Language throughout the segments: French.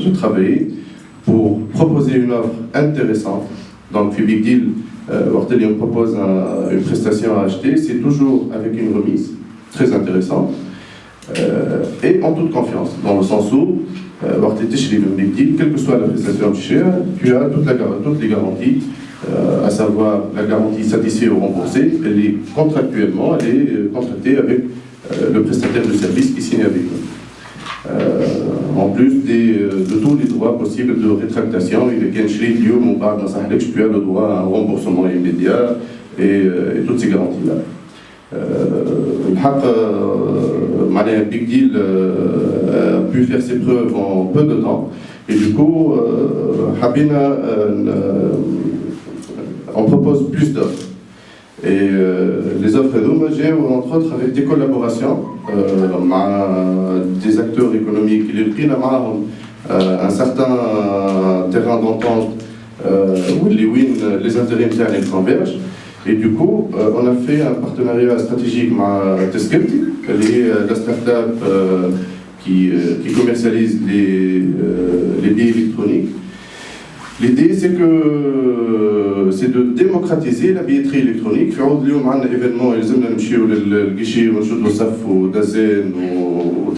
de travailler pour proposer une offre intéressante. Donc, chez Big Deal, on propose une prestation à acheter, c'est toujours avec une remise très intéressante et en toute confiance, dans le sens où, Big Deal, quelle que soit la prestation tu as toutes les garanties, à savoir la garantie satisfait ou remboursée, elle est contractuellement, elle est contractée avec le prestataire de service qui signe avec nous. En plus de tous les droits possibles de rétractation, il y a tu as le droit à un remboursement immédiat et toutes ces garanties-là. Big Deal a pu faire ses preuves en peu de temps et du coup, on propose plus d'offres. Et les offres entre autres avec des collaborations des acteurs économiques qui ont un certain terrain d'entente où les intérêts internes convergent. Et du coup, on a fait un partenariat stratégique avec Tesket, la start-up qui commercialise les billets électroniques. L'idée, c'est de démocratiser la billetterie électronique. Fait un événement, ils aiment le guichet, le SAF ou Dazen, ou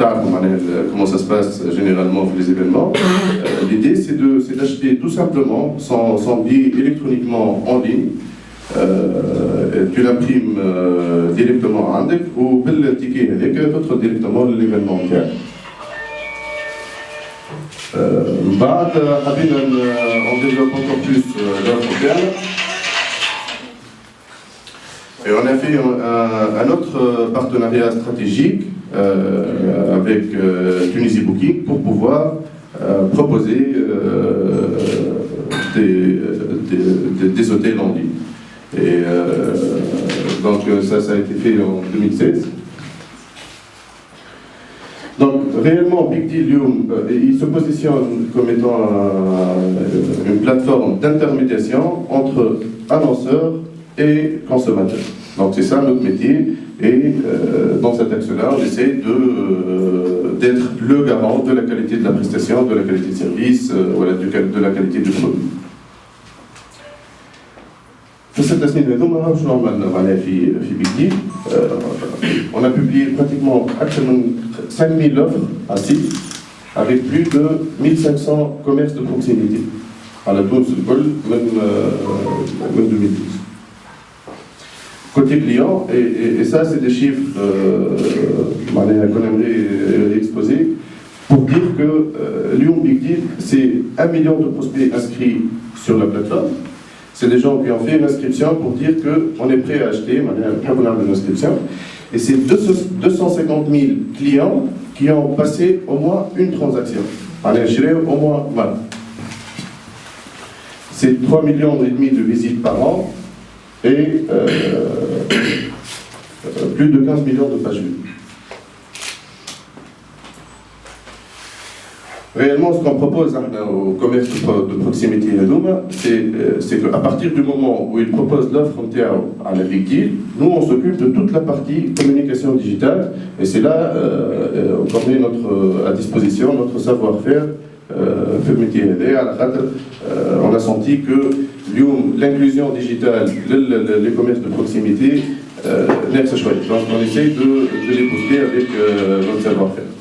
comment ça se passe généralement pour les événements. L'idée, c'est d'acheter tout simplement son billet électroniquement en ligne. Tu l'imprimes directement à Andek ou le ticket avec d'autres directement l'événement. On développe encore plus l'offre interne. Et on a fait un autre partenariat stratégique avec Tunisie Booking pour pouvoir proposer des hôtels en ligne. Et donc ça a été fait en 2016. Donc réellement Big Deal il se positionne comme étant une plateforme d'intermédiation entre annonceurs et consommateurs. Donc c'est ça notre métier et dans cet axe-là on essaie d'être le garant de la qualité de la prestation, de la qualité de service, de la qualité du produit. في 6 سنين هذوما شنو عملنا معناها في Big Deal on a publié pratiquement أكثر من 5000 offres à site avec plus de 1500 commerces de proximité على تونس الكل من 2012. Côté client, et ça c'est des chiffres qu'on aimerait exposer pour dire que Lyon Big Deal c'est 1 million de prospects inscrits sur la plateforme. C'est des gens qui ont fait une inscription pour dire qu'on est prêt à acheter, une inscription. Et c'est 250 000 clients qui ont passé au moins une transaction. Au moins, voilà. C'est 3,5 millions de visites par an et plus de 15 millions de pages vues. Réellement, ce qu'on propose au commerce de proximité c'est qu'à partir du moment où ils proposent l'offre à la Big Deal, nous on s'occupe de toute la partie communication digitale et c'est là qu'on met à disposition notre savoir-faire. On a senti que l'inclusion digitale, les commerces de proximité, donc on essaye de les booster avec notre savoir-faire.